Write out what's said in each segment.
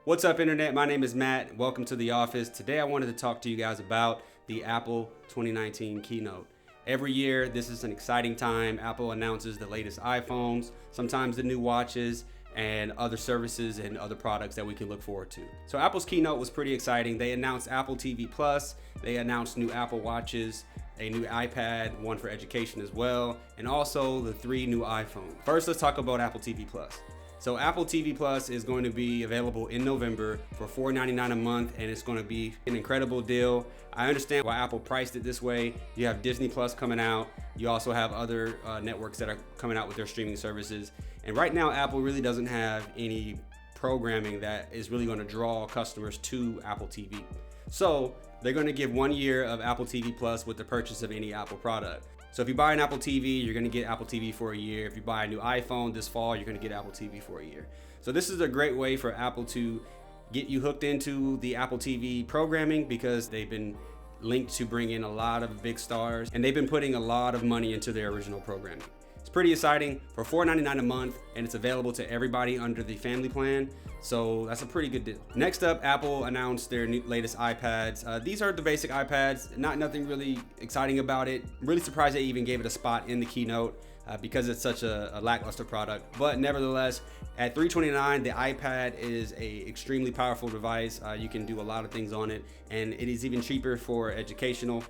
What's up, Internet? My name is Matt. Welcome to the office. Today I wanted to talk to you guys about the Apple 2019 keynote. Every year, this is an exciting time. Apple announces the latest iPhones, sometimes the new watches, and other services and other products that we can look forward to. So Apple's keynote was pretty exciting. They announced Apple TV Plus, they announced new Apple Watches, a new iPad, one for education as well, and also the 3 new iPhones. First, let's talk about Apple TV Plus. So Apple TV Plus is going to be available in November for $4.99 a month, and it's going to be an incredible deal. I understand why Apple priced it this way. You have Disney Plus coming out. You also have other networks that are coming out with their streaming services. And right now, Apple really doesn't have any programming that is really going to draw customers to Apple TV. So they're going to give 1 year of Apple TV Plus with the purchase of any Apple product. So if you buy an Apple TV, you're gonna get Apple TV for a year. If you buy a new iPhone this fall, you're gonna get Apple TV for a year. So this is a great way for Apple to get you hooked into the Apple TV programming, because they've been linked to bring in a lot of big stars, and they've been putting a lot of money into their original programming. It's pretty exciting for $4.99 a month, and it's available to everybody under the family plan. So that's a pretty good deal. Next up, Apple announced their latest iPads. These are the basic iPads, nothing really exciting about it. Really surprised they even gave it a spot in the keynote because it's such a lackluster product. But nevertheless, at $329, the iPad is a extremely powerful device. You can do a lot of things on it, and it is even cheaper for educational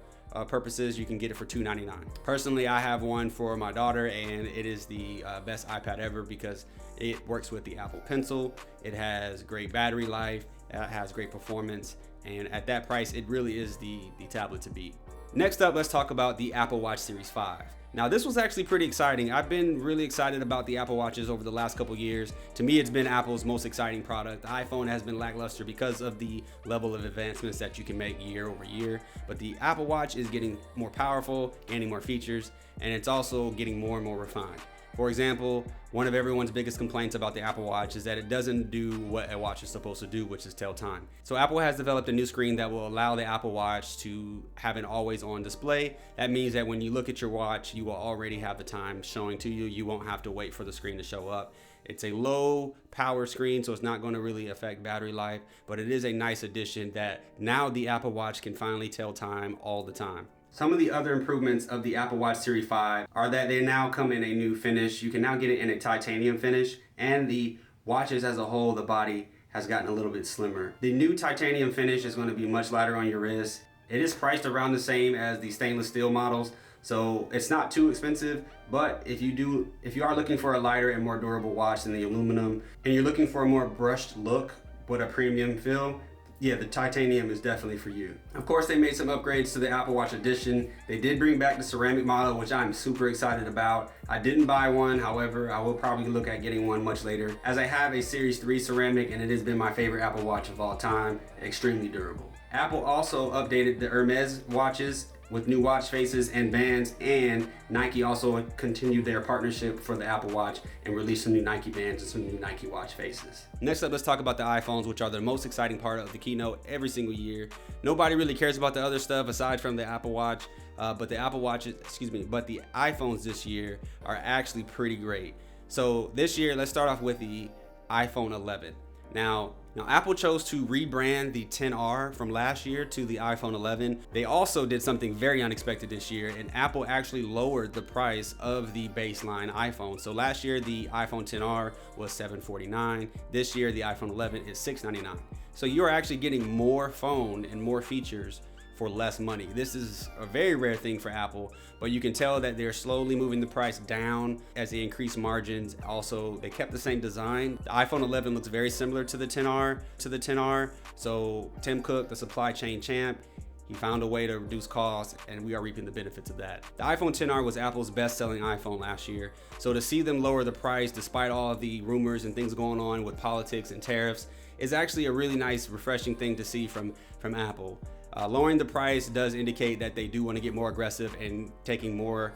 purposes. You can get it for $299. Personally, I have one for my daughter, and it is the best iPad ever because it works with the Apple Pencil. It has great battery life, it has great performance, and at that price, it really is the tablet to beat. Next up, let's talk about the Apple Watch Series 5. Now, this was actually pretty exciting. I've been really excited about the Apple Watches over the last couple years. To me, it's been Apple's most exciting product. The iPhone has been lackluster because of the level of advancements that you can make year over year. But the Apple Watch is getting more powerful, gaining more features, and it's also getting more and more refined. For example, one of everyone's biggest complaints about the Apple Watch is that it doesn't do what a watch is supposed to do, which is tell time. So Apple has developed a new screen that will allow the Apple Watch to have an always-on display. That means that when you look at your watch, you will already have the time showing to you. You won't have to wait for the screen to show up. It's a low power screen, so it's not going to really affect battery life, but it is a nice addition that now the Apple Watch can finally tell time all the time. Some of the other improvements of the Apple Watch Series 5 are that they now come in a new finish. You can now get it in a titanium finish, and the watches as a whole, the body has gotten a little bit slimmer. The new titanium finish is going to be much lighter on your wrist. It is priced around the same as the stainless steel models, so it's not too expensive. But if you are looking for a lighter and more durable watch than the aluminum, and you're looking for a more brushed look with a premium feel, yeah, the titanium is definitely for you. Of course, they made some upgrades to the Apple Watch Edition. They did bring back the ceramic model, which I'm super excited about. I didn't buy one, however, I will probably look at getting one much later, as I have a Series 3 ceramic, and it has been my favorite Apple Watch of all time. Extremely durable. Apple also updated the Hermes watches with new watch faces and bands, and Nike also continued their partnership for the Apple Watch and released some new Nike bands and some new Nike watch faces. Next up, let's talk about the iPhones, which are the most exciting part of the keynote every single year. Nobody really cares about the other stuff aside from the Apple Watch, but the iPhones this year are actually pretty great. So this year, let's start off with the iPhone 11. Now Apple chose to rebrand the XR from last year to the iPhone 11. They also did something very unexpected this year, and Apple actually lowered the price of the baseline iPhone. So last year, the iPhone XR was $749. This year, the iPhone 11 is $699. So you're actually getting more phone and more features for less money. This is a very rare thing for Apple, but you can tell that they're slowly moving the price down as they increase margins. Also, they kept the same design. The iPhone 11 looks very similar to the XR. So Tim Cook, the supply chain champ, he found a way to reduce costs, and we are reaping the benefits of that. The iPhone XR was Apple's best-selling iPhone last year, so to see them lower the price despite all of the rumors and things going on with politics and tariffs is actually a really nice, refreshing thing to see from Apple. Lowering the price does indicate that they do want to get more aggressive and taking more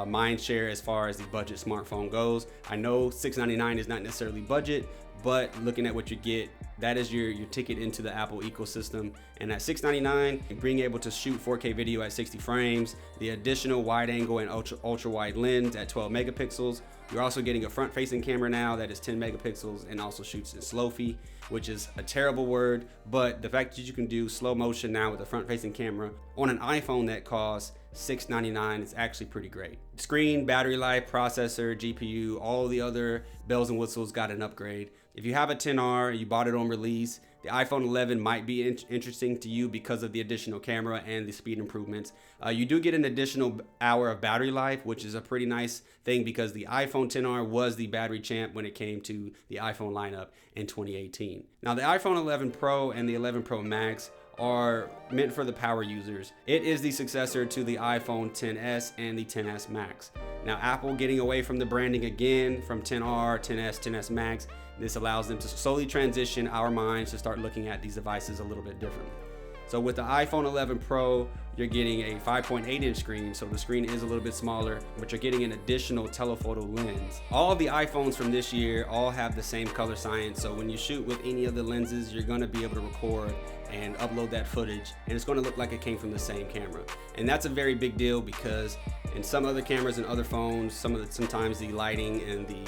mind share as far as the budget smartphone goes. I know $699 is not necessarily budget, but looking at what you get, that is your ticket into the Apple ecosystem. And at $699, being able to shoot 4K video at 60 frames, the additional wide angle and ultra wide lens at 12 megapixels. You're also getting a front facing camera now that is 10 megapixels and also shoots in slow-fi, which is a terrible word, but the fact that you can do slow motion now with a front facing camera on an iPhone that costs $699 is actually pretty great. Screen, battery life, processor, GPU, all the other bells and whistles got an upgrade. If you have a XR, you bought it on release, the iPhone 11 might be interesting to you because of the additional camera and the speed improvements. You do get an additional hour of battery life, which is a pretty nice thing because the iPhone XR was the battery champ when it came to the iPhone lineup in 2018. Now the iPhone 11 Pro and the 11 Pro Max are meant for the power users. It is the successor to the iPhone XS and the XS Max. Now Apple getting away from the branding again from XR, XS, XS Max. This allows them to slowly transition our minds to start looking at these devices a little bit differently. So with the iPhone 11 Pro, you're getting a 5.8-inch screen, so the screen is a little bit smaller, but you're getting an additional telephoto lens. All of the iPhones from this year all have the same color science, so when you shoot with any of the lenses, you're gonna be able to record and upload that footage, and it's gonna look like it came from the same camera. And that's a very big deal because in some other cameras and other phones, sometimes the lighting and the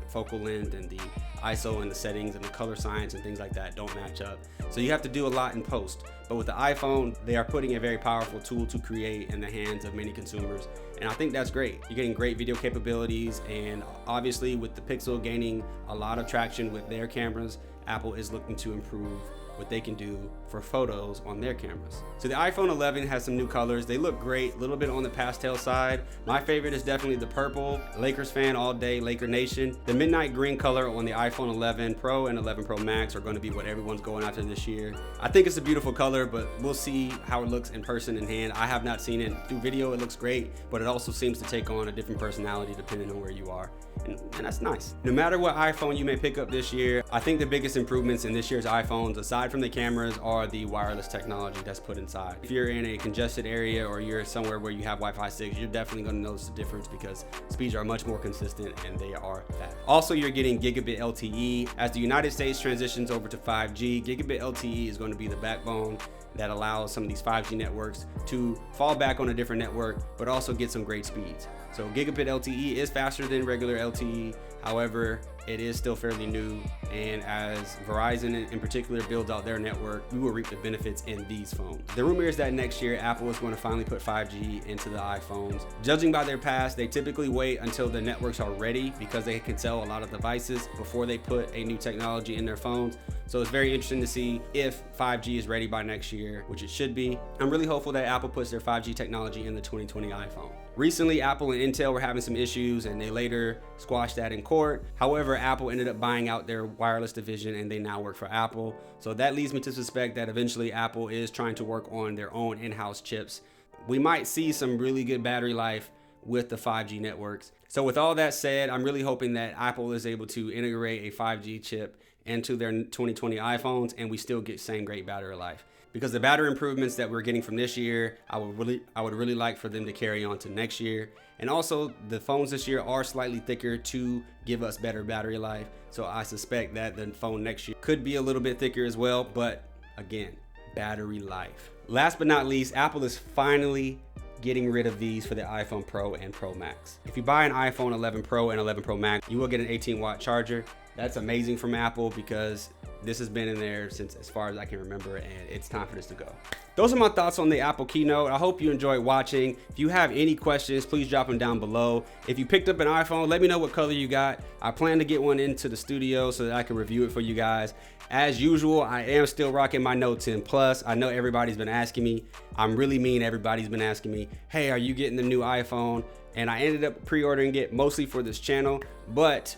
focal length and the ISO and the settings and the color science and things like that don't match up. So you have to do a lot in post. But with the iPhone, they are putting a very powerful tool to create in the hands of many consumers. And I think that's great. You're getting great video capabilities, and obviously with the Pixel gaining a lot of traction with their cameras, Apple is looking to improve what they can do for photos on their cameras. So the iPhone 11 has some new colors. They look great, a little bit on the pastel side. My favorite is definitely the purple. Lakers fan all day, Laker Nation. The midnight green color on the iPhone 11 Pro and 11 Pro Max are going to be what everyone's going after this year. I think it's a beautiful color, but we'll see how it looks in person in hand. I have not seen it through video. It looks great, but it also seems to take on a different personality depending on where you are. And that's nice. No matter what iPhone you may pick up this year, I think the biggest improvements in this year's iPhones, aside from the cameras, are the wireless technology that's put inside. If you're in a congested area or you're somewhere where you have Wi-Fi 6, you're definitely going to notice the difference because speeds are much more consistent and they are fast. Also, you're getting gigabit LTE. As the United States transitions over to 5G, gigabit LTE is going to be the backbone that allows some of these 5G networks to fall back on a different network, but also get some great speeds. So gigabit LTE is faster than regular LTE. However, it is still fairly new, and as Verizon in particular builds out their network, we will reap the benefits in these phones. The rumor is that next year, Apple is going to finally put 5G into the iPhones. Judging by their past, they typically wait until the networks are ready because they can sell a lot of devices before they put a new technology in their phones. So it's very interesting to see if 5G is ready by next year, which it should be. I'm really hopeful that Apple puts their 5G technology in the 2020 iPhone. Recently, Apple and Intel were having some issues and they later squashed that in court. However, Apple ended up buying out their wireless division and they now work for Apple. So that leads me to suspect that eventually Apple is trying to work on their own in-house chips. We might see some really good battery life with the 5G networks. So with all that said, I'm really hoping that Apple is able to integrate a 5G chip into their 2020 iPhones and we still get same great battery life. Because the battery improvements that we're getting from this year, I would really like for them to carry on to next year. And also the phones this year are slightly thicker to give us better battery life. So I suspect that the phone next year could be a little bit thicker as well. But again, battery life. Last but not least, Apple is finally getting rid of these for the iPhone Pro and Pro Max. If you buy an iPhone 11 Pro and 11 Pro Max, you will get an 18-watt charger. That's amazing from Apple because this has been in there since as far as I can remember, and it's time for this to go. Those are my thoughts on the Apple Keynote. I hope you enjoyed watching. If you have any questions, please drop them down below. If you picked up an iPhone, let me know what color you got. I plan to get one into the studio so that I can review it for you guys. As usual, I am still rocking my Note 10 Plus. I know everybody's been asking me. I'm really mean. Everybody's been asking me, hey, are you getting the new iPhone? And I ended up pre-ordering it mostly for this channel, but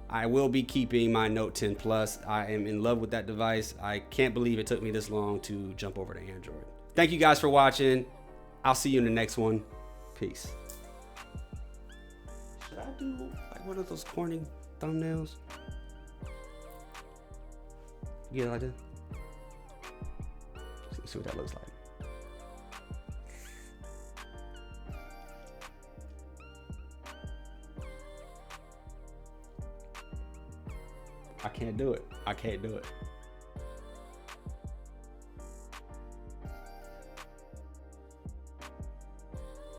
I will be keeping my Note 10 Plus. I am in love with that device. I can't believe it took me this long to jump over to Android. Thank you guys for watching. I'll see you in the next one. Peace. Should I do like one of those corny thumbnails? Yeah, like that. Let's see what that looks like. I can't do it. I can't do it.